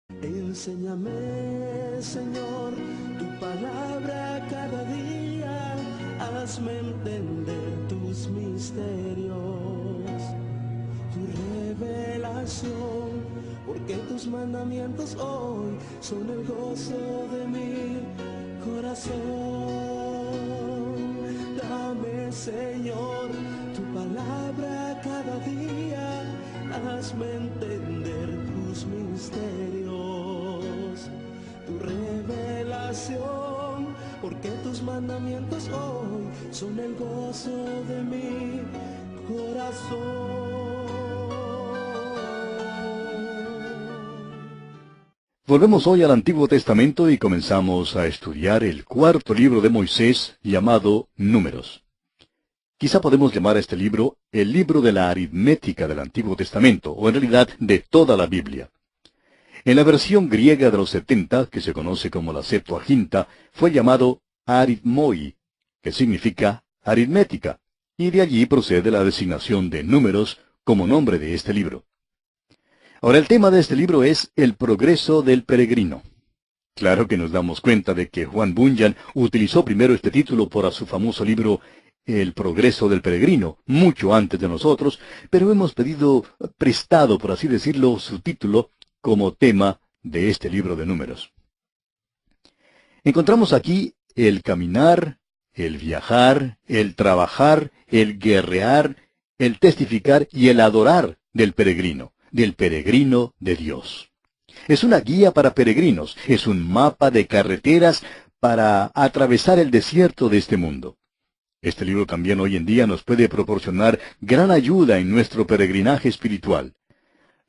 Enséñame, Señor, tu palabra cada día, hazme entender tus misterios, tu revelación, porque tus mandamientos hoy son el gozo de mi corazón. Dame, Señor, tu palabra cada día, hazme entender tus misterios, tu revelación, porque tus mandamientos hoy son el gozo de mi corazón. Volvemos hoy al Antiguo Testamento y comenzamos a estudiar el cuarto libro de Moisés, llamado Números. Quizá podemos llamar a este libro el libro de la aritmética del Antiguo Testamento, o en realidad de toda la Biblia. En la versión griega de los 70, que se conoce como la Septuaginta, fue llamado aritmoi, que significa aritmética, y de allí procede la designación de Números como nombre de este libro. Ahora, el tema de este libro es el progreso del peregrino. Claro que nos damos cuenta de que Juan Bunyan utilizó primero este título para su famoso libro El progreso del peregrino, mucho antes de nosotros, pero hemos pedido prestado, por así decirlo, su título como tema de este libro de Números. Encontramos aquí el caminar, el viajar, el trabajar, el guerrear, el testificar y el adorar del peregrino de Dios. Es una guía para peregrinos, es un mapa de carreteras para atravesar el desierto de este mundo. Este libro también hoy en día nos puede proporcionar gran ayuda en nuestro peregrinaje espiritual.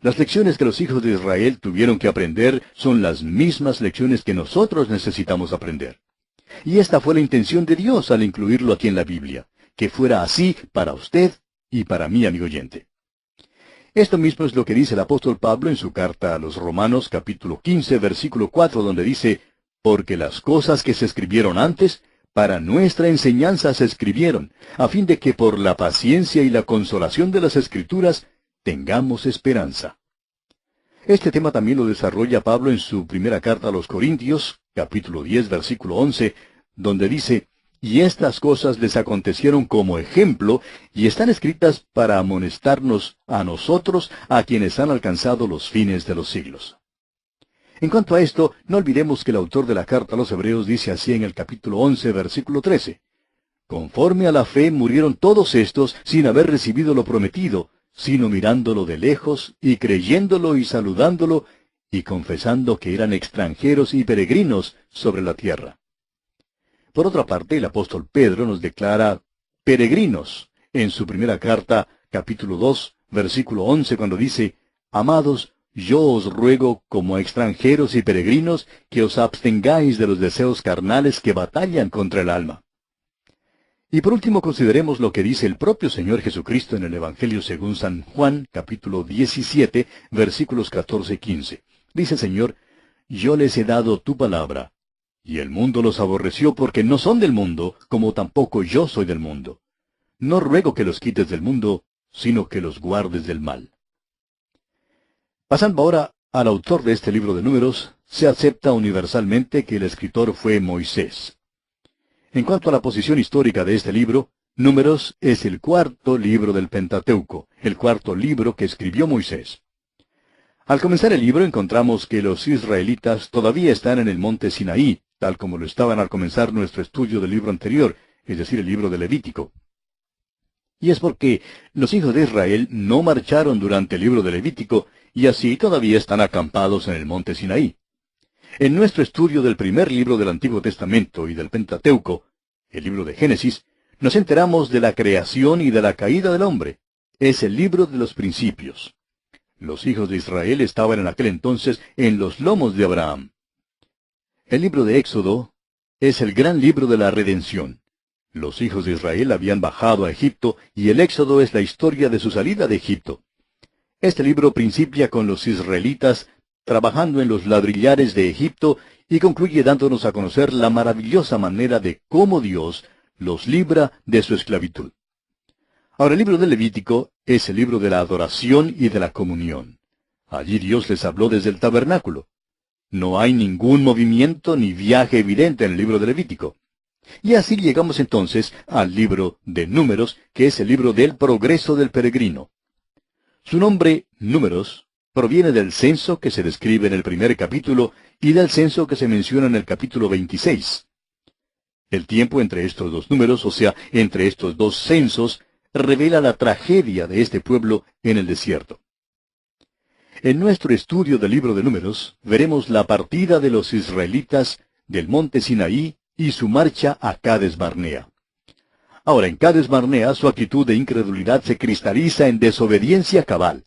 Las lecciones que los hijos de Israel tuvieron que aprender son las mismas lecciones que nosotros necesitamos aprender. Y esta fue la intención de Dios al incluirlo aquí en la Biblia, que fuera así para usted y para mí, amigo oyente. Esto mismo es lo que dice el apóstol Pablo en su carta a los Romanos, capítulo 15, versículo 4, donde dice, porque las cosas que se escribieron antes, para nuestra enseñanza se escribieron, a fin de que por la paciencia y la consolación de las Escrituras tengamos esperanza. Este tema también lo desarrolla Pablo en su primera carta a los Corintios, capítulo 10, versículo 11, donde dice, y estas cosas les acontecieron como ejemplo, y están escritas para amonestarnos a nosotros, a quienes han alcanzado los fines de los siglos. En cuanto a esto, no olvidemos que el autor de la carta a los Hebreos dice así en el capítulo 11, versículo 13, conforme a la fe murieron todos estos sin haber recibido lo prometido, sino mirándolo de lejos, y creyéndolo y saludándolo, y confesando que eran extranjeros y peregrinos sobre la tierra. Por otra parte, el apóstol Pedro nos declara peregrinos en su primera carta, capítulo 2, versículo 11, cuando dice, amados, yo os ruego como a extranjeros y peregrinos que os abstengáis de los deseos carnales que batallan contra el alma. Y por último consideremos lo que dice el propio Señor Jesucristo en el Evangelio según San Juan, capítulo 17, versículos 14 y 15. Dice el Señor, yo les he dado tu palabra, y el mundo los aborreció porque no son del mundo, como tampoco yo soy del mundo. No ruego que los quites del mundo, sino que los guardes del mal. Pasando ahora al autor de este libro de Números, se acepta universalmente que el escritor fue Moisés. En cuanto a la posición histórica de este libro, Números es el cuarto libro del Pentateuco, el cuarto libro que escribió Moisés. Al comenzar el libro encontramos que los israelitas todavía están en el monte Sinaí, tal como lo estaban al comenzar nuestro estudio del libro anterior, es decir, el libro de Levítico. Y es porque los hijos de Israel no marcharon durante el libro de Levítico, y así todavía están acampados en el monte Sinaí. En nuestro estudio del primer libro del Antiguo Testamento y del Pentateuco, el libro de Génesis, nos enteramos de la creación y de la caída del hombre. Es el libro de los principios. Los hijos de Israel estaban en aquel entonces en los lomos de Abraham. El libro de Éxodo es el gran libro de la redención. Los hijos de Israel habían bajado a Egipto y el Éxodo es la historia de su salida de Egipto. Este libro principia con los israelitas trabajando en los ladrillares de Egipto y concluye dándonos a conocer la maravillosa manera de cómo Dios los libra de su esclavitud. Ahora, el libro de Levítico es el libro de la adoración y de la comunión. Allí Dios les habló desde el tabernáculo. No hay ningún movimiento ni viaje evidente en el libro de Levítico. Y así llegamos entonces al libro de Números, que es el libro del progreso del peregrino. Su nombre, Números, proviene del censo que se describe en el primer capítulo y del censo que se menciona en el capítulo 26. El tiempo entre estos dos números, o sea, entre estos dos censos, revela la tragedia de este pueblo en el desierto. En nuestro estudio del libro de Números, veremos la partida de los israelitas del monte Sinaí y su marcha a Cades Barnea. Ahora, en Cades Barnea, su actitud de incredulidad se cristaliza en desobediencia cabal.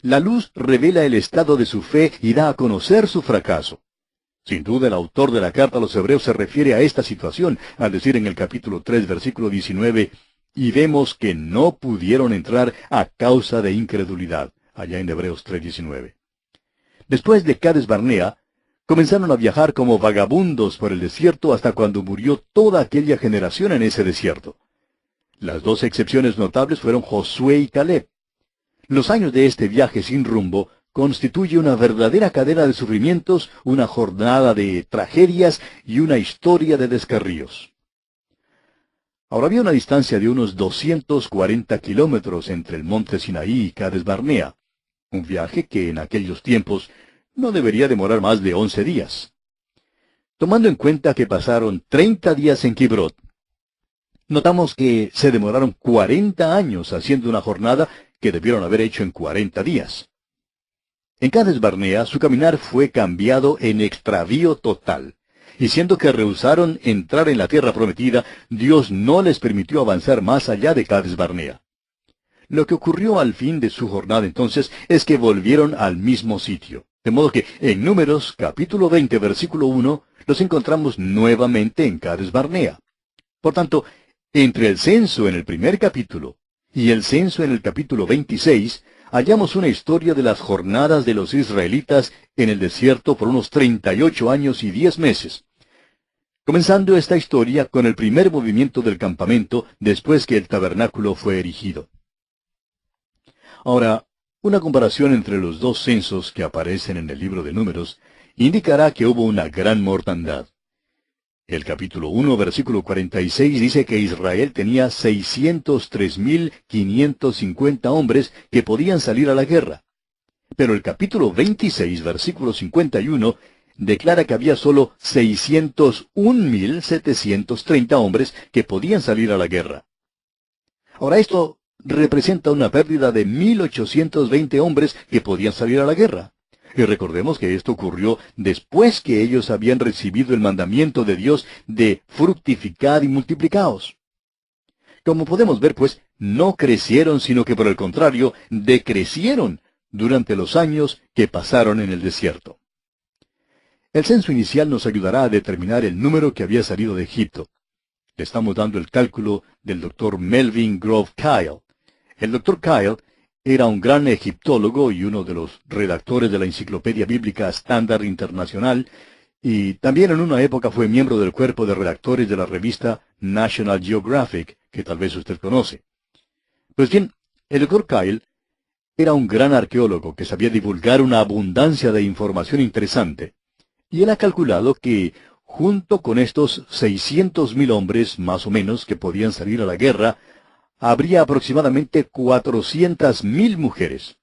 La luz revela el estado de su fe y da a conocer su fracaso. Sin duda, el autor de la carta a los Hebreos se refiere a esta situación, al decir en el capítulo 3, versículo 19, y vemos que no pudieron entrar a causa de incredulidad, allá en Hebreos 3:19. Después de Cades Barnea, comenzaron a viajar como vagabundos por el desierto hasta cuando murió toda aquella generación en ese desierto. Las dos excepciones notables fueron Josué y Caleb. Los años de este viaje sin rumbo constituye una verdadera cadena de sufrimientos, una jornada de tragedias y una historia de descarríos. Ahora había una distancia de unos 240 kilómetros entre el monte Sinaí y Cades Barnea, un viaje que en aquellos tiempos no debería demorar más de 11 días. Tomando en cuenta que pasaron 30 días en Kibrot, notamos que se demoraron 40 años haciendo una jornada que debieron haber hecho en 40 días. En Cades Barnea, su caminar fue cambiado en extravío total, y siendo que rehusaron entrar en la tierra prometida, Dios no les permitió avanzar más allá de Cades Barnea. Lo que ocurrió al fin de su jornada entonces es que volvieron al mismo sitio. De modo que en Números, capítulo 20, versículo 1, los encontramos nuevamente en Cades Barnea. Por tanto, entre el censo en el primer capítulo y el censo en el capítulo 26, hallamos una historia de las jornadas de los israelitas en el desierto por unos 38 años y 10 meses. Comenzando esta historia con el primer movimiento del campamento después que el tabernáculo fue erigido. Ahora, una comparación entre los dos censos que aparecen en el libro de Números indicará que hubo una gran mortandad. El capítulo 1, versículo 46 dice que Israel tenía 603.550 hombres que podían salir a la guerra. Pero el capítulo 26, versículo 51, declara que había solo 601.730 hombres que podían salir a la guerra. Ahora esto representa una pérdida de 1.820 hombres que podían salir a la guerra. Y recordemos que esto ocurrió después que ellos habían recibido el mandamiento de Dios de fructificad y multiplicaos. Como podemos ver, pues, no crecieron, sino que por el contrario, decrecieron durante los años que pasaron en el desierto. El censo inicial nos ayudará a determinar el número que había salido de Egipto. Le estamos dando el cálculo del Dr. Melvin Grove Kyle. El Dr. Kyle era un gran egiptólogo y uno de los redactores de la Enciclopedia Bíblica Estándar Internacional, y también en una época fue miembro del cuerpo de redactores de la revista National Geographic, que tal vez usted conoce. Pues bien, el Dr. Kyle era un gran arqueólogo que sabía divulgar una abundancia de información interesante, y él ha calculado que, junto con estos 600.000 hombres, más o menos, que podían salir a la guerra, habría aproximadamente 400.000 mujeres.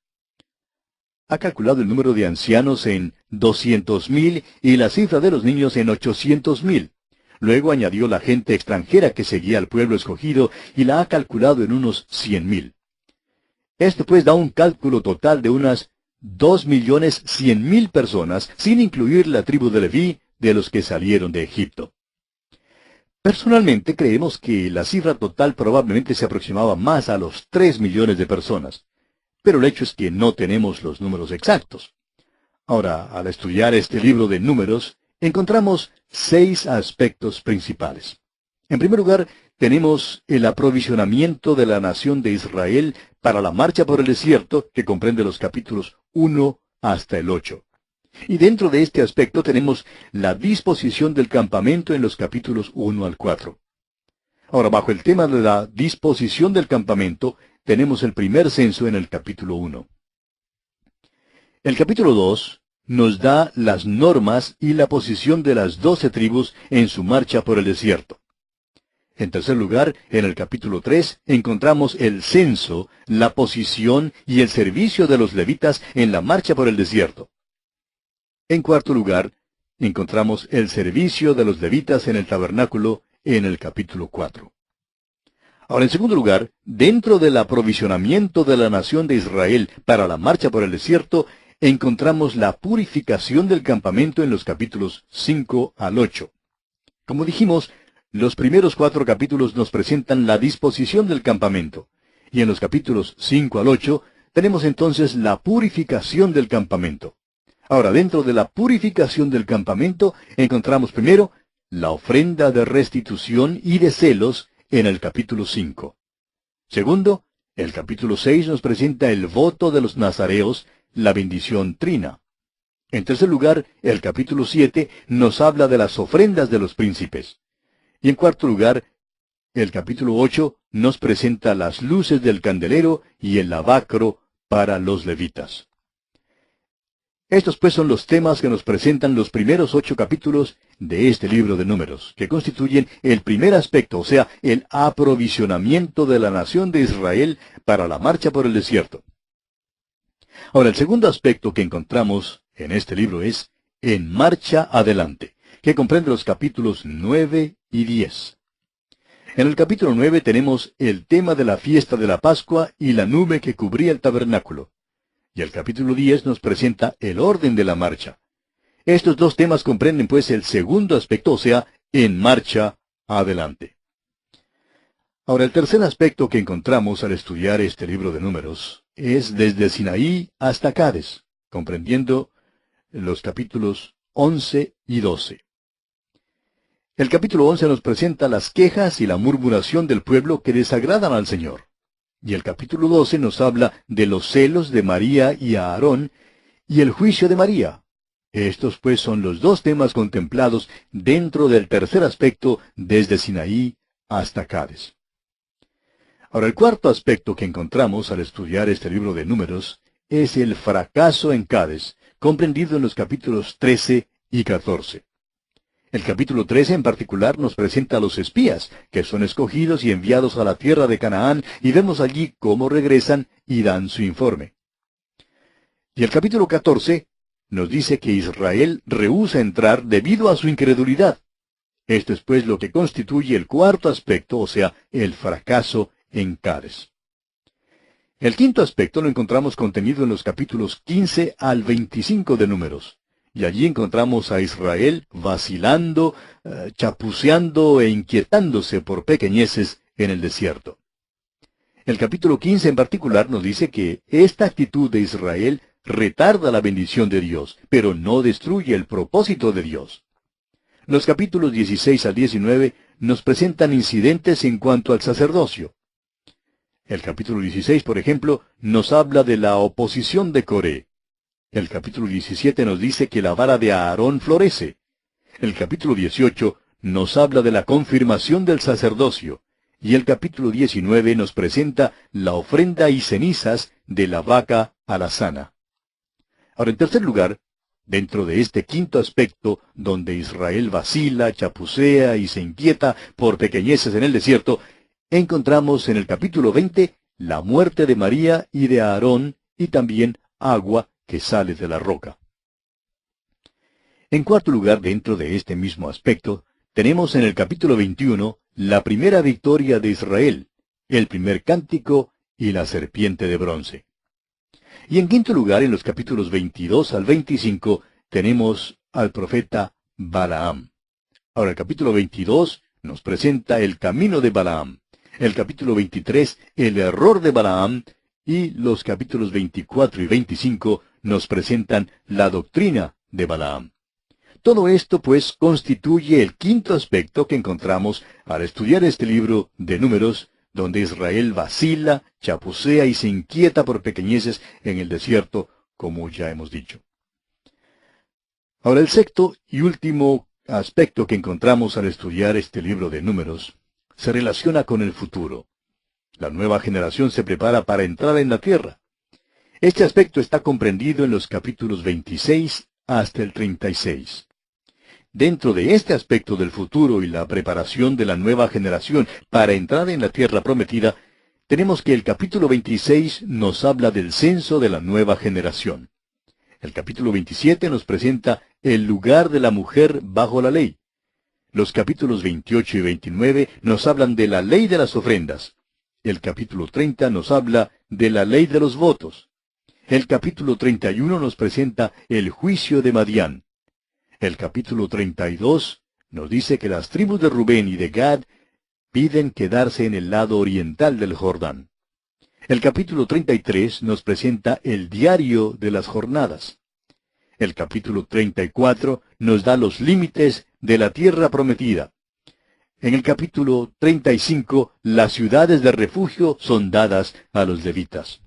Ha calculado el número de ancianos en 200.000 y la cifra de los niños en 800.000. Luego añadió la gente extranjera que seguía al pueblo escogido y la ha calculado en unos 100.000. Esto pues da un cálculo total de unas 2.100.000 personas, sin incluir la tribu de Leví, de los que salieron de Egipto. Personalmente creemos que la cifra total probablemente se aproximaba más a los 3 millones de personas, pero el hecho es que no tenemos los números exactos. Ahora, al estudiar este libro de Números, encontramos 6 aspectos principales. En primer lugar, tenemos el aprovisionamiento de la nación de Israel para la marcha por el desierto, que comprende los capítulos 1 hasta el 8. Y dentro de este aspecto tenemos la disposición del campamento en los capítulos 1 al 4. Ahora, bajo el tema de la disposición del campamento, tenemos el primer censo en el capítulo 1. El capítulo 2 nos da las normas y la posición de las 12 tribus en su marcha por el desierto. En tercer lugar, en el capítulo 3, encontramos el censo, la posición y el servicio de los levitas en la marcha por el desierto. En cuarto lugar, encontramos el servicio de los levitas en el tabernáculo en el capítulo 4. Ahora, en segundo lugar, dentro del aprovisionamiento de la nación de Israel para la marcha por el desierto, encontramos la purificación del campamento en los capítulos 5 al 8. Como dijimos, los primeros 4 capítulos nos presentan la disposición del campamento, y en los capítulos 5 al 8 tenemos entonces la purificación del campamento. Ahora, dentro de la purificación del campamento, encontramos primero la ofrenda de restitución y de celos en el capítulo 5. Segundo, el capítulo 6 nos presenta el voto de los nazareos, la bendición trina. En tercer lugar, el capítulo 7 nos habla de las ofrendas de los príncipes. Y en cuarto lugar, el capítulo 8 nos presenta las luces del candelero y el lavacro para los levitas. Estos pues son los temas que nos presentan los primeros 8 capítulos de este libro de Números, que constituyen el primer aspecto, o sea, el aprovisionamiento de la nación de Israel para la marcha por el desierto. Ahora, el segundo aspecto que encontramos en este libro es En marcha adelante, que comprende los capítulos 9 y 10. En el capítulo 9 tenemos el tema de la fiesta de la Pascua y la nube que cubría el tabernáculo. Y el capítulo 10 nos presenta el orden de la marcha. Estos dos temas comprenden pues el segundo aspecto, o sea, en marcha adelante. Ahora, el tercer aspecto que encontramos al estudiar este libro de Números es desde Sinaí hasta Cades, comprendiendo los capítulos 11 y 12. El capítulo 11 nos presenta las quejas y la murmuración del pueblo que desagradan al Señor. Y el capítulo 12 nos habla de los celos de María y Aarón y el juicio de María. Estos pues son los dos temas contemplados dentro del tercer aspecto desde Sinaí hasta Cades. Ahora, el cuarto aspecto que encontramos al estudiar este libro de Números es el fracaso en Cades, comprendido en los capítulos 13 y 14. El capítulo 13 en particular nos presenta a los espías, que son escogidos y enviados a la tierra de Canaán, y vemos allí cómo regresan y dan su informe. Y el capítulo 14 nos dice que Israel rehúsa entrar debido a su incredulidad. Esto es pues lo que constituye el cuarto aspecto, o sea, el fracaso en Cades. El quinto aspecto lo encontramos contenido en los capítulos 15 al 25 de Números. Y allí encontramos a Israel vacilando, chapuceando e inquietándose por pequeñeces en el desierto. El capítulo 15 en particular nos dice que esta actitud de Israel retarda la bendición de Dios, pero no destruye el propósito de Dios. Los capítulos 16 al 19 nos presentan incidentes en cuanto al sacerdocio. El capítulo 16, por ejemplo, nos habla de la oposición de Coré. El capítulo 17 nos dice que la vara de Aarón florece. El capítulo 18 nos habla de la confirmación del sacerdocio. Y el capítulo 19 nos presenta la ofrenda y cenizas de la vaca alazana. Ahora, en tercer lugar, dentro de este quinto aspecto, donde Israel vacila, chapucea y se inquieta por pequeñeces en el desierto, encontramos en el capítulo 20 la muerte de María y de Aarón y también agua que sale de la roca. En cuarto lugar, dentro de este mismo aspecto, tenemos en el capítulo 21 la primera victoria de Israel, el primer cántico y la serpiente de bronce. Y en quinto lugar, en los capítulos 22 al 25, tenemos al profeta Balaam. Ahora, el capítulo 22 nos presenta el camino de Balaam. El capítulo 23, el error de Balaam, y los capítulos 24 y 25 nos presentan la doctrina de Balaam. Todo esto, pues, constituye el quinto aspecto que encontramos al estudiar este libro de Números, donde Israel vacila, chapucea y se inquieta por pequeñeces en el desierto, como ya hemos dicho. Ahora, el sexto y último aspecto que encontramos al estudiar este libro de Números se relaciona con el futuro. La nueva generación se prepara para entrar en la tierra. Este aspecto está comprendido en los capítulos 26 hasta el 36. Dentro de este aspecto del futuro y la preparación de la nueva generación para entrar en la tierra prometida, tenemos que el capítulo 26 nos habla del censo de la nueva generación. El capítulo 27 nos presenta el lugar de la mujer bajo la ley. Los capítulos 28 y 29 nos hablan de la ley de las ofrendas. El capítulo 30 nos habla de la ley de los votos. El capítulo 31 nos presenta el juicio de Madián. El capítulo 32 nos dice que las tribus de Rubén y de Gad piden quedarse en el lado oriental del Jordán. El capítulo 33 nos presenta el diario de las jornadas. El capítulo 34 nos da los límites de la tierra prometida. En el capítulo 35, las ciudades de refugio son dadas a los levitas.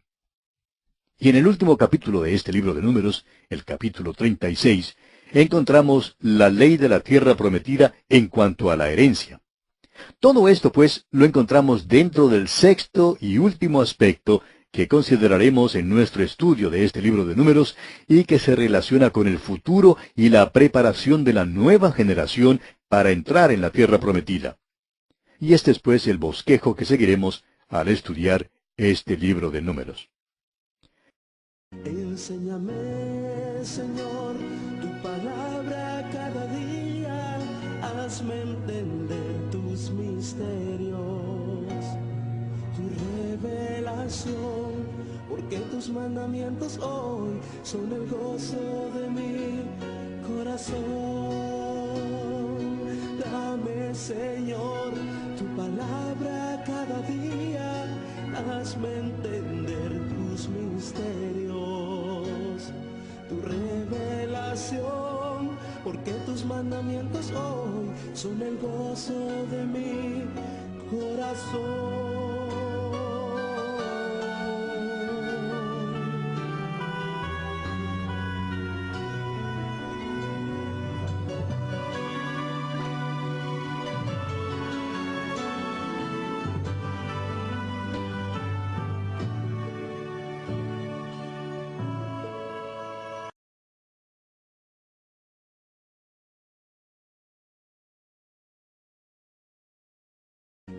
Y en el último capítulo de este libro de Números, el capítulo 36, encontramos la ley de la tierra prometida en cuanto a la herencia. Todo esto, pues, lo encontramos dentro del sexto y último aspecto que consideraremos en nuestro estudio de este libro de Números y que se relaciona con el futuro y la preparación de la nueva generación para entrar en la tierra prometida. Y este es, pues, el bosquejo que seguiremos al estudiar este libro de Números. Enséñame, Señor, tu palabra cada día, hazme entender tus misterios, tu revelación, porque tus mandamientos hoy son el gozo de mi corazón. Dame, Señor, tu palabra cada día, hazme entender tus misterios, tu revelación, porque tus mandamientos hoy son el gozo de mi corazón.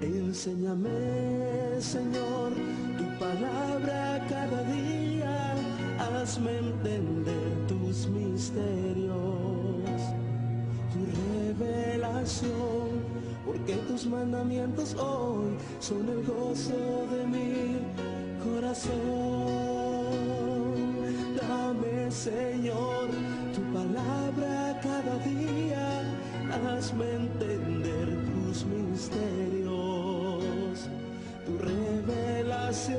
Enséñame, Señor, tu palabra cada día, hazme entender tus misterios, tu revelación, porque tus mandamientos hoy son el gozo de mi corazón. Dame, Señor, tu palabra cada día, hazme entender tus misterios, tu revelación,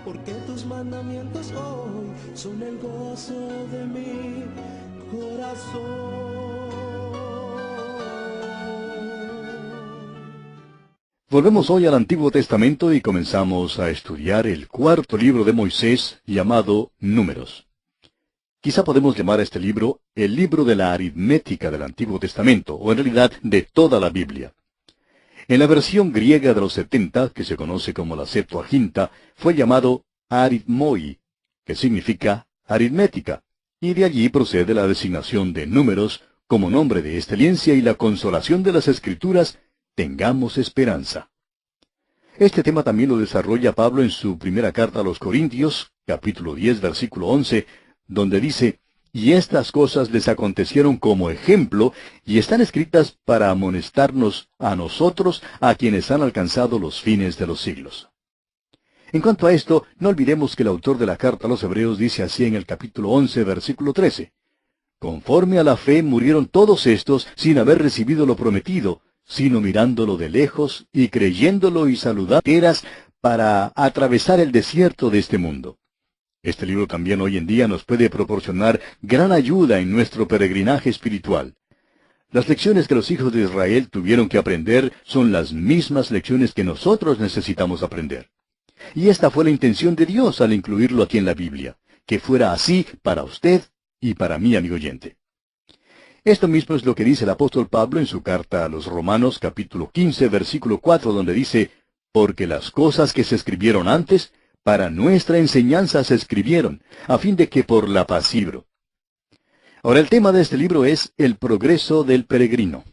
porque tus mandamientos hoy son el gozo de mi corazón. Volvemos hoy al Antiguo Testamento y comenzamos a estudiar el cuarto libro de Moisés llamado Números. Quizá podemos llamar a este libro el libro de la aritmética del Antiguo Testamento, o en realidad de toda la Biblia. En la versión griega de los 70, que se conoce como la Septuaginta, fue llamado aritmoi, que significa aritmética, y de allí procede la designación de Números como nombre de excelencia y la consolación de las Escrituras, tengamos esperanza. Este tema también lo desarrolla Pablo en su primera carta a los Corintios, capítulo 10, versículo 11, donde dice: y estas cosas les acontecieron como ejemplo, y están escritas para amonestarnos a nosotros, a quienes han alcanzado los fines de los siglos. En cuanto a esto, no olvidemos que el autor de la carta a los Hebreos dice así en el capítulo 11, versículo 13. Conforme a la fe murieron todos estos sin haber recibido lo prometido, sino mirándolo de lejos y creyéndolo y saludando para atravesar el desierto de este mundo. Este libro también hoy en día nos puede proporcionar gran ayuda en nuestro peregrinaje espiritual. Las lecciones que los hijos de Israel tuvieron que aprender son las mismas lecciones que nosotros necesitamos aprender. Y esta fue la intención de Dios al incluirlo aquí en la Biblia, que fuera así para usted y para mí, amigo oyente. Esto mismo es lo que dice el apóstol Pablo en su carta a los Romanos, capítulo 15, versículo 4, donde dice: porque las cosas que se escribieron antes, para nuestra enseñanza se escribieron, a fin de que por la paz. Ahora, el tema de este libro es el progreso del peregrino.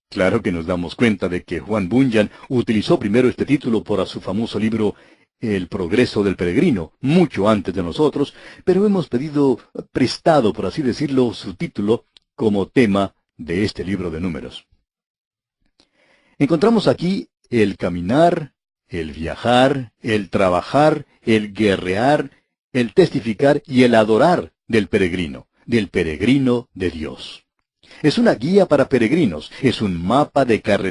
Claro que nos damos cuenta de que Juan Bunyan utilizó primero este título para su famoso libro El progreso del peregrino, mucho antes de nosotros, pero hemos pedido prestado, por así decirlo, su título como tema de este libro de Números. Encontramos aquí el caminar, el viajar, el trabajar, el guerrear, el testificar y el adorar del peregrino de Dios. Es una guía para peregrinos, es un mapa de carretera